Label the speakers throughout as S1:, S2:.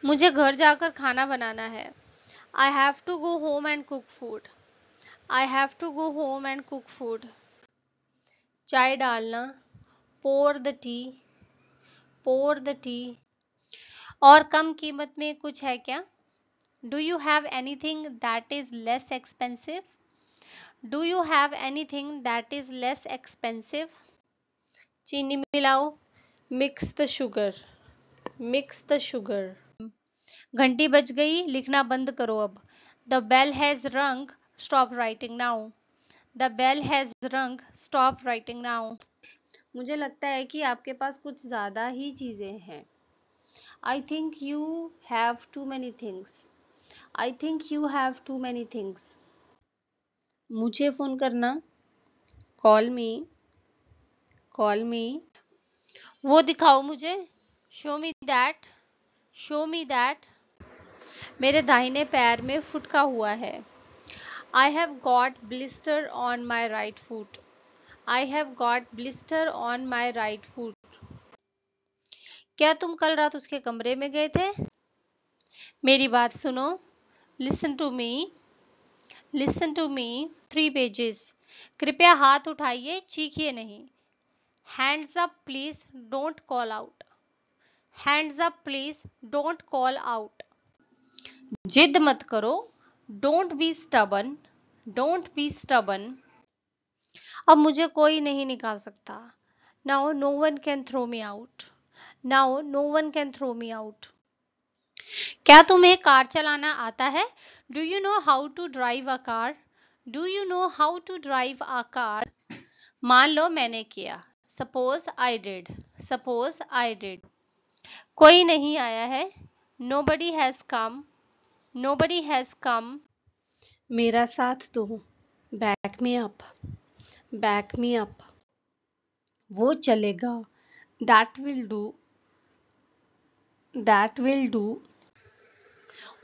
S1: मुझे घर जाकर खाना बनाना है। I have to go home and cook food. I have to go home and cook food. चाय डालना, pour the tea, pour the tea. और कम कीमत में कुछ है क्या? Do you have anything that is less expensive? Do you have anything that is less expensive? चीनी मिलाओ, mix the sugar, mix the sugar. घंटी बज गई, लिखना बंद करो अब। The bell has rung, stop writing now. The bell has rung, stop writing now. मुझे लगता है कि आपके पास कुछ ज़्यादा ही चीज़ें हैं। I think you have too many things. I think you have too many things. मुझे फ़ोन करना, कॉल मी, कॉल मी। वो दिखाओ मुझे, show me that, show me that. मेरे दाहिने पैर में फुटका हुआ है। I have got blister on my right foot. I have got blister on my right foot. क्या तुम कल रात उसके कमरे में गए थे? मेरी बात सुनो, listen to me, listen to me. 3 pages. कृपया हाथ उठाइए, चीखिए नहीं। Hands up please, don't call out. Hands up please, don't call out. जिद मत करो, don't be stubborn, don't be stubborn. अब मुझे कोई नहीं निकाल सकता। Now no one can throw me out. Now no one can throw me out. क्या तुम्हें कार चलाना आता है? Do you know how to drive a car? Do you know how to drive a car? मान लो मैंने किया। Suppose I did, suppose I did. कोई नहीं आया है। Nobody has come, nobody has come. मेरा साथ दो, back me up, back me up. वो चलेगा, that will do, that will do.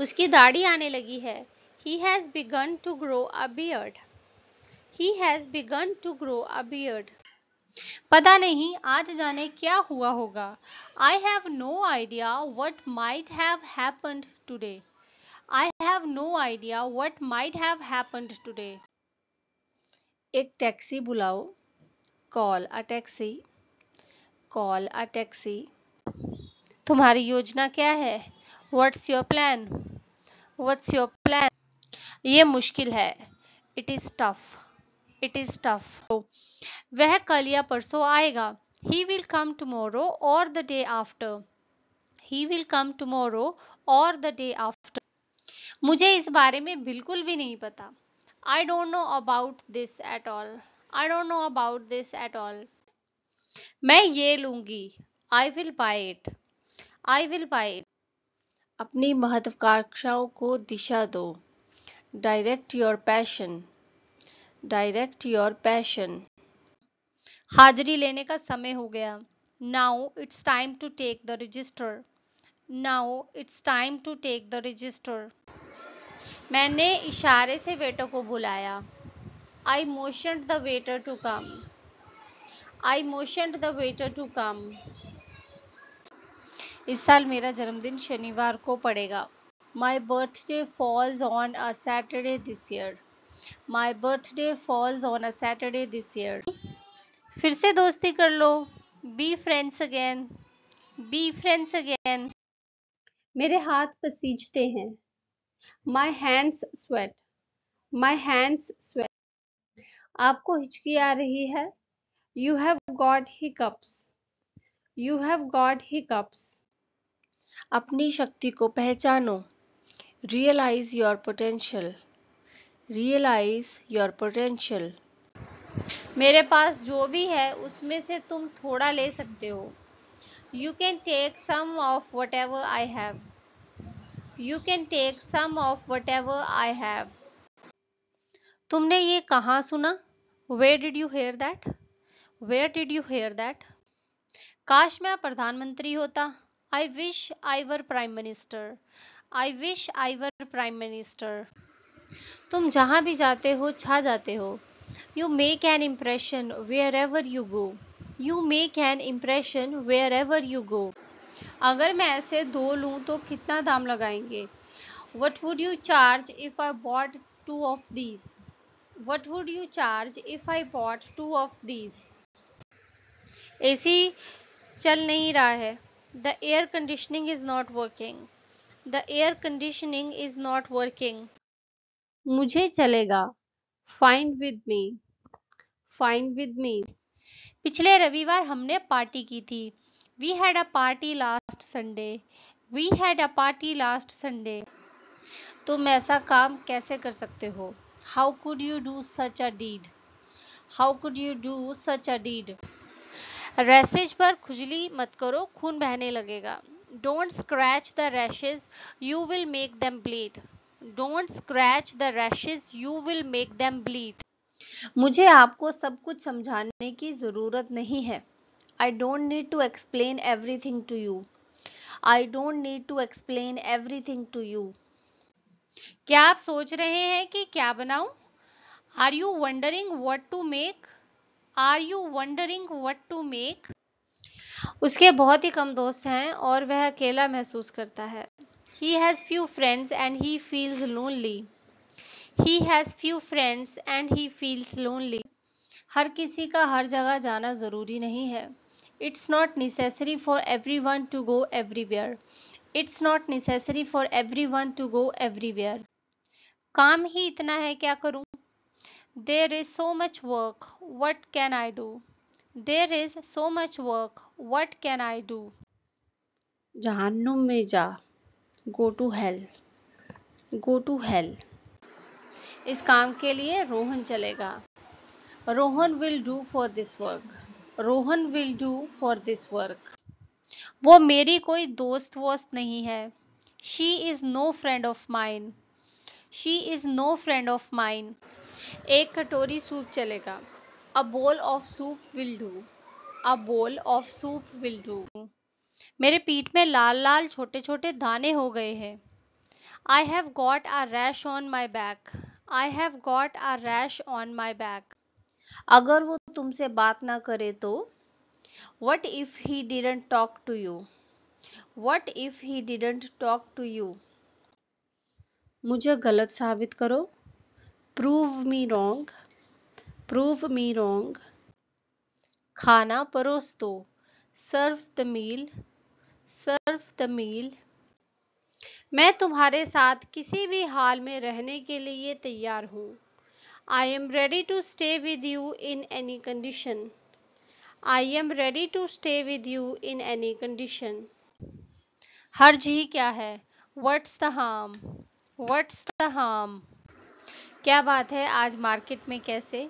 S1: उसकी दाढ़ी आने लगी है। He has begun to grow a beard, he has begun to grow a beard. पता नहीं आज जाने क्या हुआ होगा। I have no idea what might have happened today. I have no idea what might have happened today. एक taxi बुलाओ, call a taxi, call a taxi. तुम्हारी योजना क्या है? What's your plan, what's your plan? ये मुश्किल है। It is tough, it is tough. वह कल या परसों आएगा। ही विल कम टुमारो और the day after. He will come tomorrow और द डे आफ्टर। मुझे इस बारे में बिल्कुल भी नहीं पता। I don't know about this at all. I don't know about this at all. मैं ये लूंगी। I will buy it, I will buy it. अपनी महत्वाकांक्षाओं को दिशा दो। Direct your passion, direct your passion. हाजिरी लेने का समय हो गया। Now it's time to take the register, now it's time to take the register. मैंने इशारे से वेटर को बुलाया। आई motioned the waiter to come, I motioned the waiter to come. इस साल मेरा जन्मदिन शनिवार को पड़ेगा। My birthday falls on a Saturday this year, my birthday falls on a Saturday this year. फिर से दोस्ती कर लो। Be friends again, be friends again. मेरे हाथ पसीजते हैं। My hands sweat, my hands sweat. आपको हिचकी आ रही है। You have got hiccups, you have got hiccups. अपनी शक्ति को पहचानो। Realise your potential, realise your potential. मेरे पास जो भी है उसमें से तुम थोड़ा ले सकते हो। You can take some of whatever I have, you can take some of whatever I have. तुमने ये कहाँ सुना? Where did you hear that, where did you hear that? काश मैं प्रधानमंत्री होता। I wish I were prime minister, I wish I were prime minister. तुम जहाँ भी जाते हो छा जाते हो। You make an impression wherever you go, you make an impression wherever you go. अगर मैं ऐसे 2 लूं तो कितना दाम लगाएंगे? What would you charge if I bought 2 of these? What would you charge if I bought 2 of these? AC चल नहीं रहा है. The air conditioning is not working. The air conditioning is not working. मुझे चलेगा. Fine with me. Fine with me. पिछले रविवार हमने party की थी. We had a party last Sunday. We had a party last Sunday. तुम ऐसा काम कैसे कर सकते हो? How could you do such a deed? How could you do such a deed? Rashes पर खुजली मत करो, खून बहने लगेगा. Don't scratch the rashes, you will make them bleed. Don't scratch the rashes, you will make them bleed. मुझे आपको सब कुछ समझाने की ज़रूरत नहीं है. I don't need to explain everything to you. I don't need to explain everything to you. क्या आप सोच रहे हैं कि क्या बनाऊं? Are you wondering what to make? Are you wondering what to make? उसके बहुत ही कम दोस्त हैं और वह अकेला महसूस करता है. He has few friends and he feels lonely. He has few friends and he feels lonely. हर किसी का हर जगह जाना ज़रूरी नहीं है. It's not necessary for everyone to go everywhere. It's not necessary for everyone to go everywhere. काम ही इतना है, क्या करूं? There is so much work. What can I do? There is so much work. What can I do? जहन्नुम में जा. Go to hell. Go to hell. इस काम के लिए रोहन चलेगा. Rohan will do for this work. Rohan will do for this work. वो मेरी कोई दोस्त वोस्त नहीं है. She is no friend of mine. She is no friend of mine. एक कटोरी सूप चलेगा. A bowl of soup will do. A bowl of soup will do. मेरे पीठ में लाल लाल छोटे छोटे दाने हो गए हैं. I have got a rash on my back. I have got a rash on my back. अगर वो तुमसे बात ना करे तो? What if he didn't talk to you? What if he didn't talk to you? मुझे गलत साबित करो. Prove me wrong. Prove me wrong. खाना परोस दो. Serve the meal. Serve the meal. मैं तुम्हारे साथ किसी भी हाल में रहने के लिए तैयार हूँ. I am ready to stay with you in any condition. I am ready to stay with you in any condition. हर्ज ही क्या है? What's the harm? What's the harm? क्या बात है आज मार्केट में कैसे?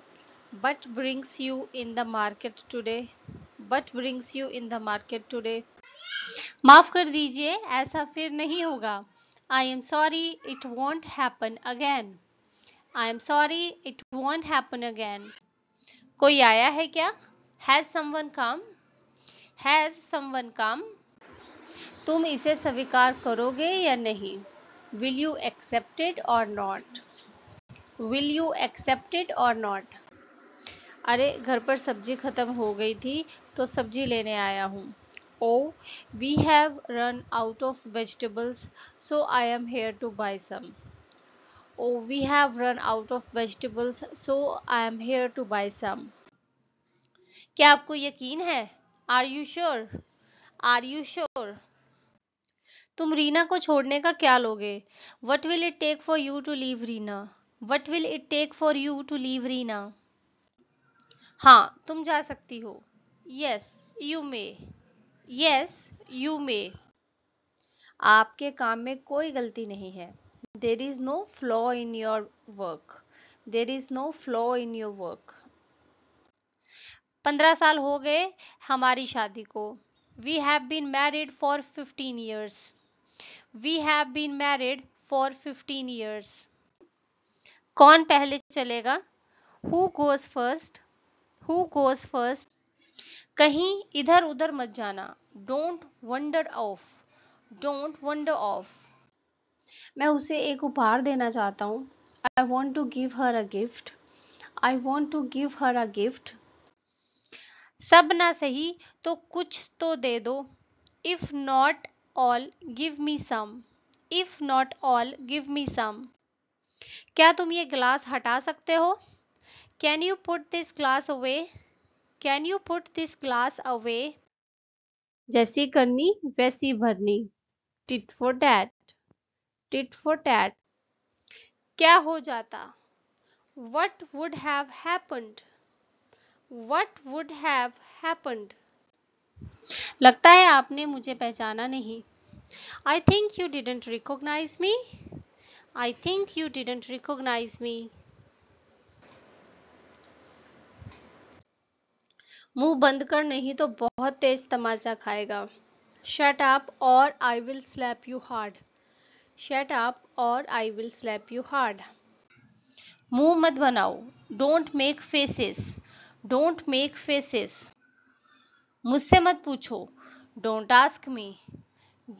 S1: What brings you in the market today? What brings you in the market today? माफ कर दीजिए, ऐसा फिर नहीं होगा. I am sorry, it won't happen again. I am sorry, it won't happen again. कोई आया है क्या? Has someone come? Has someone come? तुम इसे स्वीकार करोगे या नहीं? Will you accept it or not? Will you accept it or not? अरे घर पर सब्जी खत्म हो गई थी तो सब्जी लेने आया हूँ. Oh, we have run out of vegetables, so I am here to buy some. Oh, we have run out of vegetables, so I am here to buy some. क्या आपको यकीन है? Are you sure? Are you sure? तुम रीना को छोड़ने का क्या लोगे? What will it take for you to leave Reena? What will it take for you to leave Reena? हाँ, तुम जा सकती हो. Yes, you may. Yes, you may. आपके काम में कोई गलती नहीं है. There is no flaw in your work. There is no flaw in your work. 15 साल हो गए हमारी शादी को. We have been married for 15 years. We have been married for 15 years. कौन पहले चलेगा? Who goes first? Who goes first? कहीं इधर उधर मत जाना. Don't wander off. Don't wander off. मैं उसे एक उपहार देना चाहता हूँ. I want to give her a gift. I want to give her a gift. सब ना सही तो कुछ तो दे दो. If not all, give me some. If not all, give me some. क्या तुम ये ग्लास हटा सकते हो? Can you put this glass away? Can you put this glass away? जैसी करनी वैसी भरनी. Tit for tat. Tit for tat. क्या हो जाता? What would have happened? What would have happened? लगता है आपने मुझे पहचाना नहीं. I think you didn't recognize me. I think you didn't recognize me. मुंह बंद कर नहीं तो बहुत तेज तमाचा खाएगा. Shut up or I will slap you hard. Shut up or I will slap you hard. मुंह मत बनाओ. Don't make faces. Don't make faces. मुझसे मत पूछो. Don't ask me.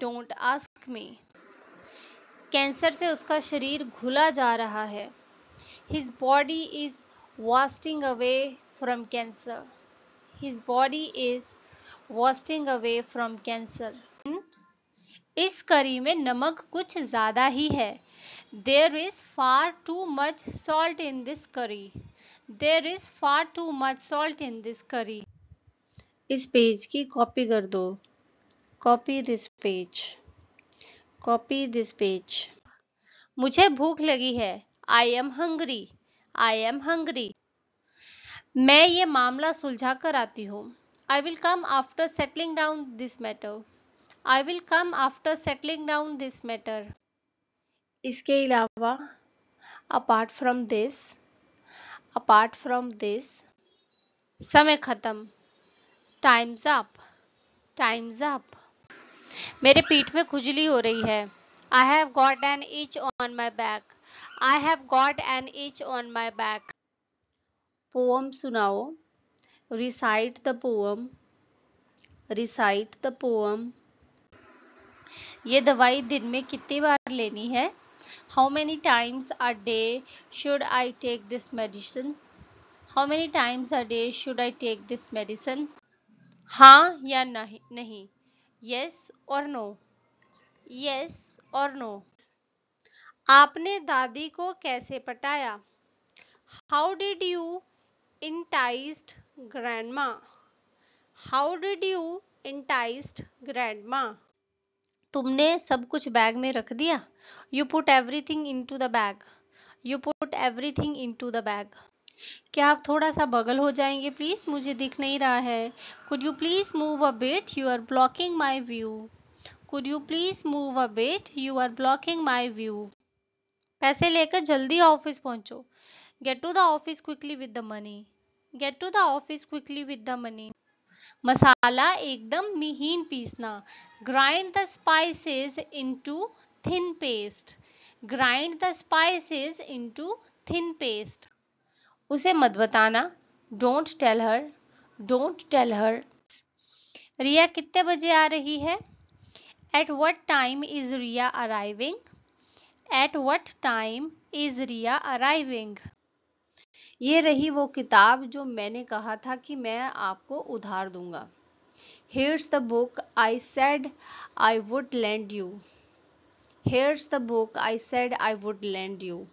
S1: Don't ask me. Cancer से उसका शरीर घुला जा रहा है. His body is wasting away from cancer. His body is wasting away from cancer. इस करी में नमक कुछ ज़्यादा ही है. There is far too much salt in this curry. There is far too much salt in this curry. इस page की copy कर दो. Copy this page. Copy this page. मुझे भूख लगी है. I am hungry. I am hungry. मैं ये मामला सुलझा कर आती हूँ. I will come after settling down this matter. I will come after settling down this matter. इसके अलावा apart from this, apart from this. समय खत्म. Time's up. Time's up. मेरे पीठ में खुजली हो रही है. I have got an itch on my back. I have got an itch on my back. Poem सुनाओ. Recite the poem. Recite the poem. ये दवाई दिन में कितनी बार लेनी है? How many times a day should I take this medicine? How many times a day should I take this medicine? हाँ या नहीं. Yes or no. Yes or no. आपने दादी को कैसे पटाया? How did you enticed grandma? How did you enticed grandma? तुमने सब कुछ बैग में रख दिया. You put everything into the bag. You put everything into the bag. क्या आप थोड़ा सा बगल हो जाएंगे प्लीज? मुझे दिख नहीं रहा है. Could you please move a bit? You are blocking my view. Could you please move a bit? You are blocking my view. पैसे लेकर जल्दी ऑफिस पहुंचो. Get to the office quickly with the money. Get to the office quickly with the money. मसाला एकदम महीन पीसना. Grind the spices into thin paste. Grind the spices into thin paste. उसे मत बताना. Don't tell her. Don't tell her. रिया कितने बजे आ रही है? At what time is Riya arriving? At what time is Riya arriving? ये रही वो किताब जो मैंने कहा था कि मैं आपको उधार दूंगा. Here's the book I said I would lend you. Here's the book I said I would lend you.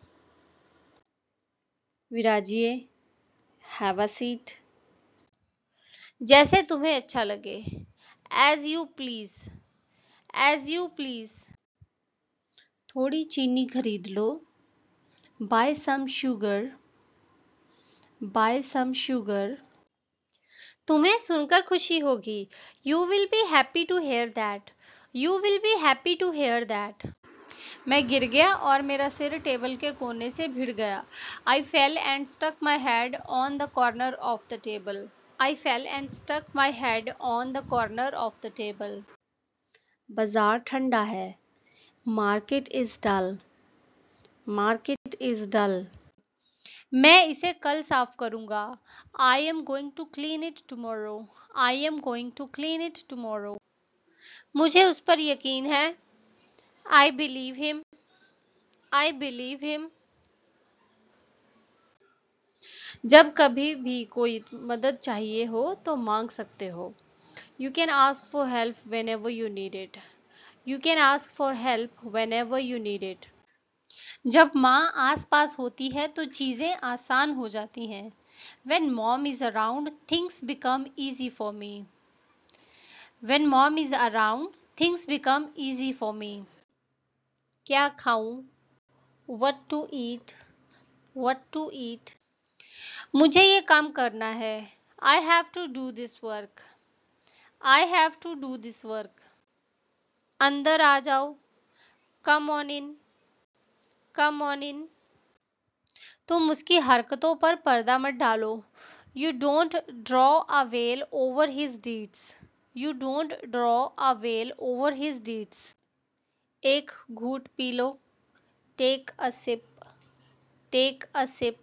S1: विराजिए. Have a seat. जैसे तुम्हें अच्छा लगे. As you please. As you please. थोड़ी चीनी खरीद लो. Buy some sugar. Buy some sugar. तुम्हें सुनकर खुशी होगी. You will be happy to hear that. You will be happy to hear that. मैं गिर गया और मेरा सिर टेबल के कोने से भिड़ गया. I fell and stuck my head on the corner of the table. I fell and stuck my head on the corner of the table. बाजार ठंडा है. Market is dull. Market is dull. मैं इसे कल साफ करूंगा. I am going to clean it tomorrow. I am going to clean it tomorrow. मुझे उस पर यकीन है. I believe him. I believe him. जब कभी भी कोई मदद चाहिए हो तो मांग सकते हो. You can ask for help whenever you need it. You can ask for help whenever you need it. जब माँ आस पास होती है तो चीज़ें आसान हो जाती हैं. When mom is around, things become easy for me. When mom is around, things become easy for me. क्या खाऊं? What to eat? What to eat? मुझे ये काम करना है. I have to do this work. I have to do this work. अंदर आ जाओ. Come on in. Come on in. तुम उसकी हरकतों पर पर्दा मत डालो. You don't draw a veil over his deeds. You don't draw a veil over his deeds. एक घूंट पी लो. Take a sip. Take a sip.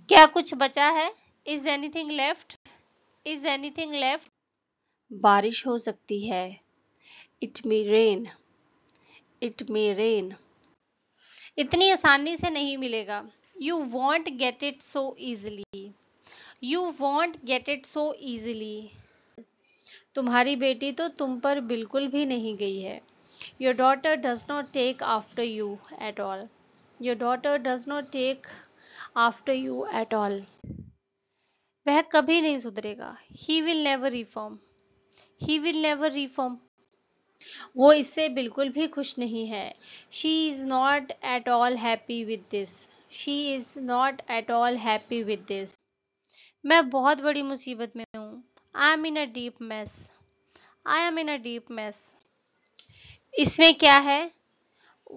S1: क्या कुछ बचा है? Is anything left? Is anything left? बारिश हो सकती है. It may rain. It may rain. इतनी आसानी से नहीं मिलेगा. You won't get it so easily. You won't get it so easily. तुम्हारी बेटी तो तुम पर बिल्कुल भी नहीं गई है. Your daughter does not take after you at all. Your daughter does not take after you at all. वह कभी नहीं सुधरेगा. He will never reform. He will never reform. वो इससे बिल्कुल भी खुश नहीं है. She is not at all happy with this. She is not at all happy with this. मैं बहुत बड़ी मुसीबत में हूँ. I am in a deep mess. I am in a deep mess. इसमें क्या है?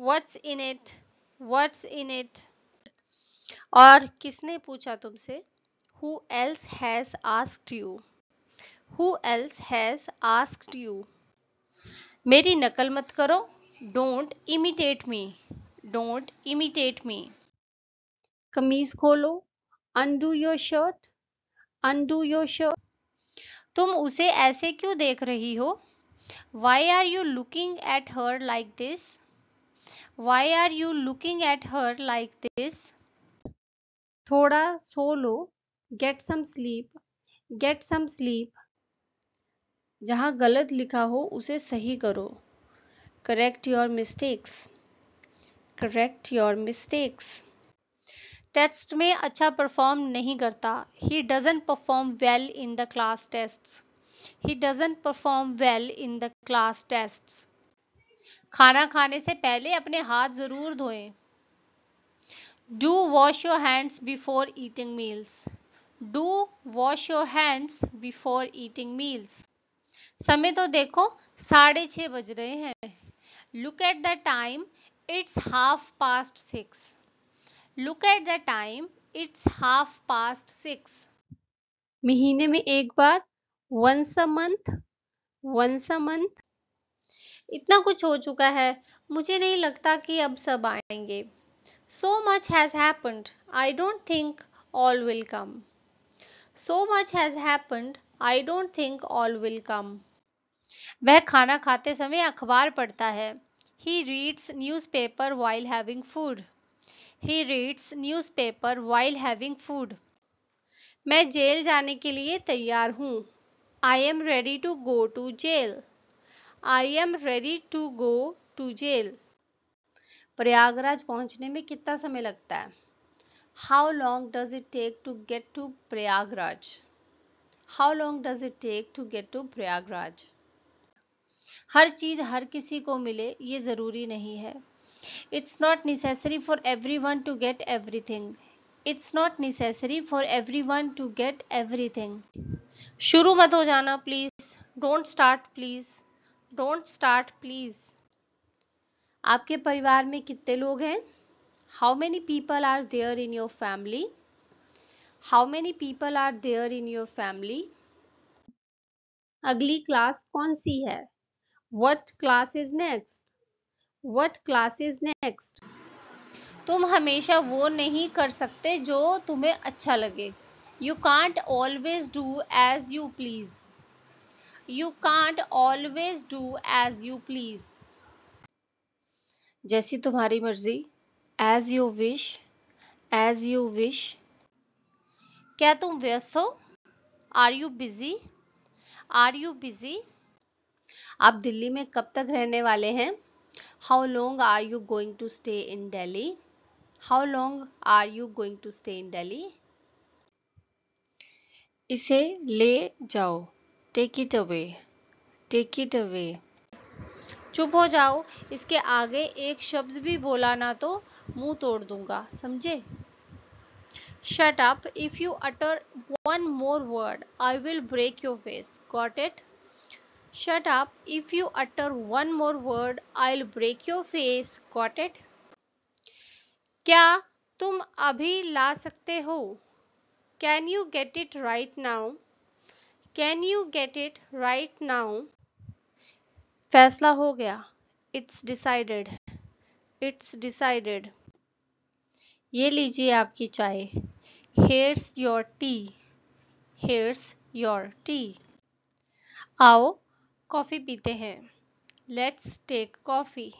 S1: What's in it? What's in it? और किसने पूछा तुमसे? Who else has asked you? Who else has asked you? मेरी नकल मत करो. Don't imitate me. Don't imitate me. कमीज खोलो. Undo your shirt. Undo your shirt. तुम उसे ऐसे क्यों देख रही हो? Why are you looking at her like this? Why are you looking at her like this? थोड़ा सो लो. Get some sleep. Get some sleep. जहाँ गलत लिखा हो उसे सही करो. Correct your mistakes. Correct your mistakes. Test में अच्छा परफॉर्म नहीं करता. He doesn't perform well in the class tests. He doesn't perform well in the class tests. खाना खाने से पहले अपने हाथ जरूर धोएं. Do wash your hands before eating meals. Do wash your hands before eating meals. समय तो देखो. 6:30 बज रहे हैं. Look at the time. It's 6:30. Look at the time. It's 6:30. महीने में एक बार. Once a month. Once a month. इतना कुछ हो चुका है. मुझे नहीं लगता कि अब सब आएंगे. So much has happened. I don't think all will come. So much has happened. I don't think all will come. वह खाना खाते समय अखबार पढ़ता है. He reads newspaper while having food. He reads newspaper while having food. मैं jail जाने के लिए तैयार हूँ. I am ready to go to jail. I am ready to go to jail. Prayagraj पहुंचने में कितना समय लगता है? How long does it take to get to Prayagraj? How long does it take to get to Prayagraj? हर चीज हर किसी को मिले ये जरूरी नहीं है. It's not necessary for everyone to get everything. It's not necessary for everyone to get everything. शुरू मत हो जाना please. Don't start please. Don't start please. आपके परिवार में कितने लोग हैं? How many people are there in your family? How many people are there in your family? अगली क्लास कौन सी है? What class is next? What class is next? तुम हमेशा वो नहीं कर सकते जो तुम्हें अच्छा लगे. You can't always do as you please. You can't always do as you please. जैसी तुम्हारी मर्जी. As you wish. As you wish. क्या तुम व्यस्त हो? Are you busy? Are you busy? आप दिल्ली में कब तक रहने वाले हैं? How long are you going to stay in Delhi? How long are you going to stay in Delhi? इसे ले जाओ, take it away, take it away. चुप हो जाओ, इसके आगे एक शब्द भी बोला ना तो मुंह तोड़ दूंगा, समझे? Shut up, if you utter one more word I will break your face, got it? Shut up, if you utter one more word I will break your face, got it? क्या तुम अभी ला सकते हो? Can you get it right now? Can you get it right now? फैसला हो गया, it's decided, it's decided. ये लीजिए आपकी चाय, here's your tea, here's your tea. आओ कॉफी पीते हैं, let's take coffee,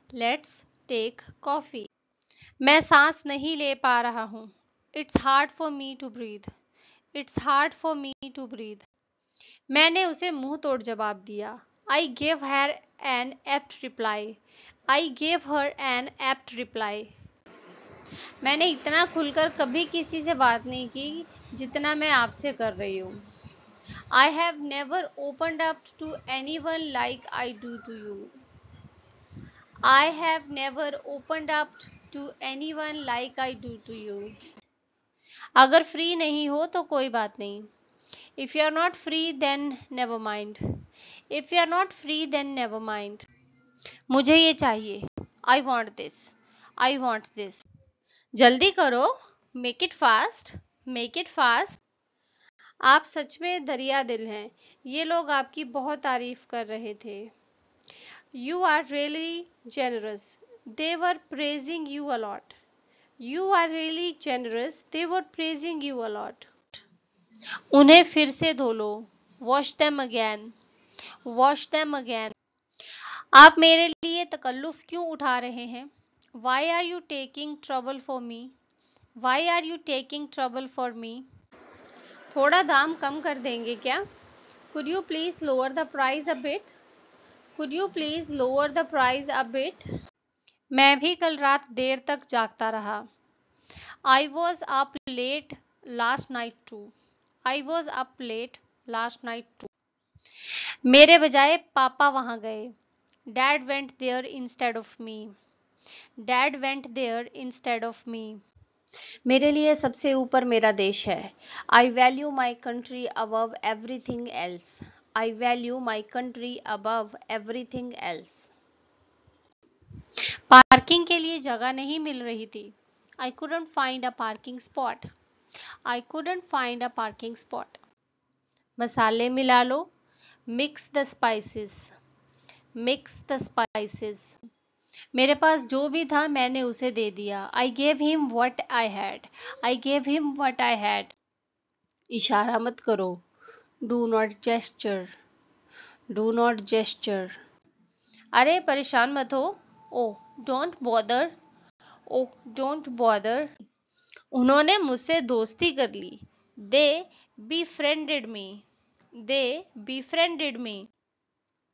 S1: let's take coffee. मैं सांस नहीं ले पा रहा हूँ, it's hard for me to breathe, it's hard for me to breathe. मैंने उसे मुंह तोड़ जवाब दिया, I gave her an apt reply, I gave her an apt reply. मैंने इतना खुलकर कभी किसी से बात नहीं की जितना मैं आपसे कर रही हूँ। I have never opened up to anyone like I do to you. I have never opened up to anyone like I do to you. अगर फ्री नहीं हो तो कोई बात नहीं। If you are not free then never mind, if you are not free then never mind. मुझे ये चाहिए, I want this, I want this. जल्दी करो, make it fast, make it fast. आप सच में दरिया दिल हैं, ये लोग आपकी बहुत तारीफ कर रहे थे। You are really generous, they were praising you a lot, you are really generous, they were praising you a lot. उन्हें फिर से धो लो, wash them again, wash them again. आप मेरे लिए तकल्लुफ क्यों उठा रहे हैं? Why are you taking trouble for me, why are you taking trouble for me? थोड़ा दाम कम कर देंगे क्या? Could you please lower the price a bit, could you please lower the price a bit? मैं भी कल रात देर तक जागता रहा। I was up late last night too, I was up late last night too. मेरे बजाय पापा वहां गए, dad went there instead of me, dad went there instead of me. मेरे लिए सबसे ऊपर मेरा देश है। I value my country above everything else, I value my country above everything else. Parking के लिए जगह नहीं मिल रही थी। आई couldn't find a parking spot, I couldn't find a parking spot. मसाले मिला लो, mix the spices, mix the spices. मेरे पास जो भी था मैंने उसे दे दिया। I gave him what I had, I gave him what I had. इशारा मत करो, do not gesture, do not gesture. अरे परेशान मत हो, oh don't bother, oh don't bother. उन्होंने मुझसे दोस्ती कर ली, दे befriended मी, दे befriended मी।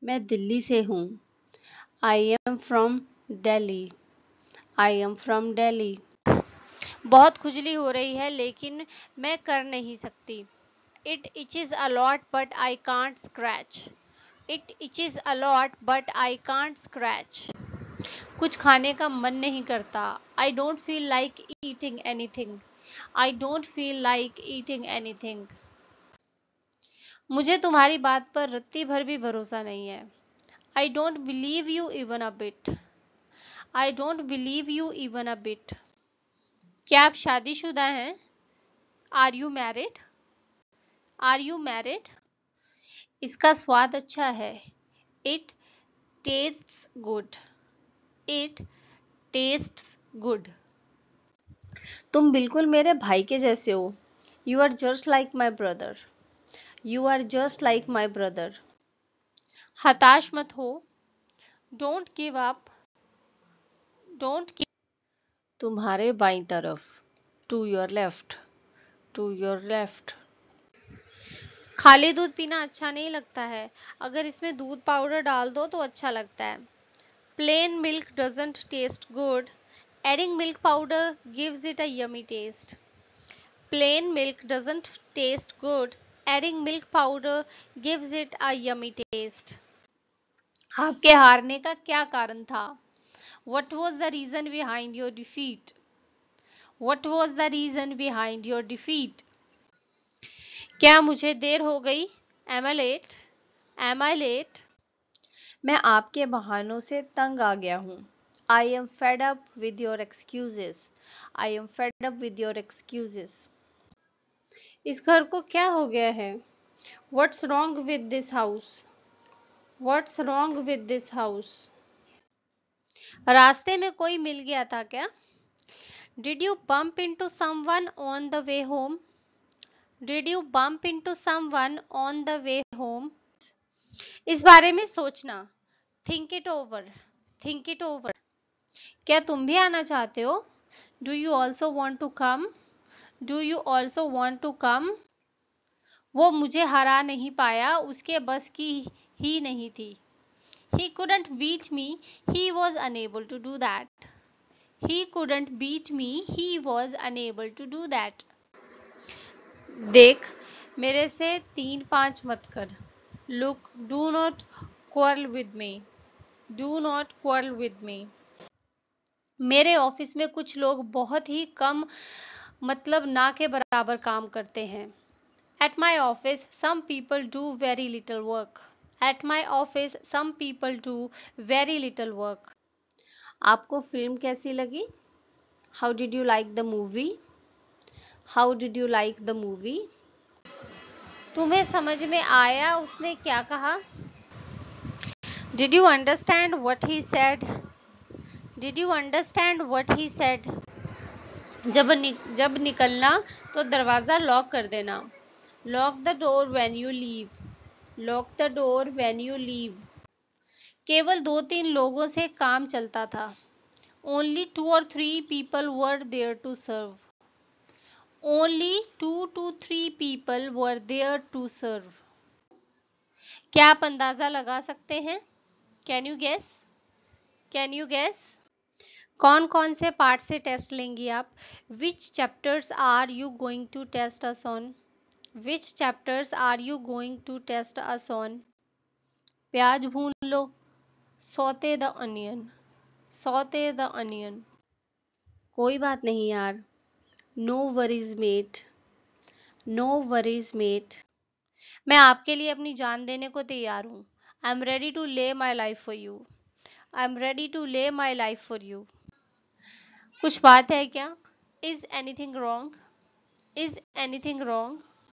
S1: मैं दिल्ली से हूँ, I am from Delhi, I am from Delhi. बहुत खुजली हो रही है लेकिन मैं कर नहीं सकती। It itches a lot but I can't scratch, it itches a lot but I can't scratch। कुछ खाने का मन नहीं करता। I don't feel like eating anything, I don't feel like eating anything. मुझे तुम्हारी बात पर रत्ती भर भी भरोसा नहीं है। I don't believe you even a bit, I don't believe you even a bit. क्या आप शादीशुदा हैं? Are you married, are you married? इसका स्वाद अच्छा है, it tastes good, it tastes good. तुम बिल्कुल मेरे भाई के जैसे हो, you are just like my brother, you are just like my brother. हताश मत हो, don't give up, don't give. तुम्हारे बाईं तरफ, to your left, to your left. खाली दूध पीना अच्छा नहीं लगता है, अगर इसमें दूध पाउडर डाल दो तो अच्छा लगता है। Plain milk doesn't taste good. Adding milk powder gives it a yummy taste. Plain milk doesn't taste good. Adding milk powder gives it a yummy taste. आपके हारने का क्या कारण था? What was the reason behind your defeat? What was the reason behind your defeat? क्या मुझे देर हो गई? Am I late? Am I late? मैं आपके बहानों से तंग आ गया हूँ। I am fed up with your excuses. I am fed up with your excuses. इस घर को क्या हो गया है? What's wrong with this house? What's wrong with this house? रास्ते में कोई मिल गया था क्या? Did you bump into someone on the way home? Did you bump into someone on the way home? इस बारे में सोचना। Think it over. Think it over. क्या तुम भी आना चाहते हो? Do you also want to come? Do you also want to come? वो मुझे हरा नहीं पाया, उसके बस की ही नहीं थी। He couldn't beat me, he was unable to do that. He couldn't beat me, he was unable to do that. देख, मेरे से 3-5 मत कर। Look, do not quarrel with me. Do not quarrel with me. मेरे office में कुछ लोग बहुत ही कम मतलब ना के बराबर काम करते हैं। At my office, some people do very little work. At my office, some people do very little work. आपको फिल्म कैसी लगी? How did you like the movie? How did you like the movie? तुम्हें समझ में आया उसने क्या कहा? Did you understand what he said? Did you understand what he said? जब निकलना तो दरवाज़ा लॉक कर देना। Lock the door when you leave. Lock the door when you leave. केवल 2-3 लोगों से काम चलता था। Only 2 or 3 people were there to serve. Only 2 to 3 people were there to serve. क्या आप अंदाज़ा लगा सकते हैं? Can you guess? Can you guess? कौन कौन से पार्ट से टेस्ट लेंगी आप? Which chapters are you going to test us on? Which chapters are you going to test us on? प्याज भून लो। Saute the onion. Saute the onion. कोई बात नहीं यार। No worries mate. No worries mate. मैं आपके लिए अपनी जान देने को तैयार हूँ। I'm ready to lay my life for you. I'm ready to lay my life for you. कुछ बात है क्या? Is anything wrong? Is anything wrong?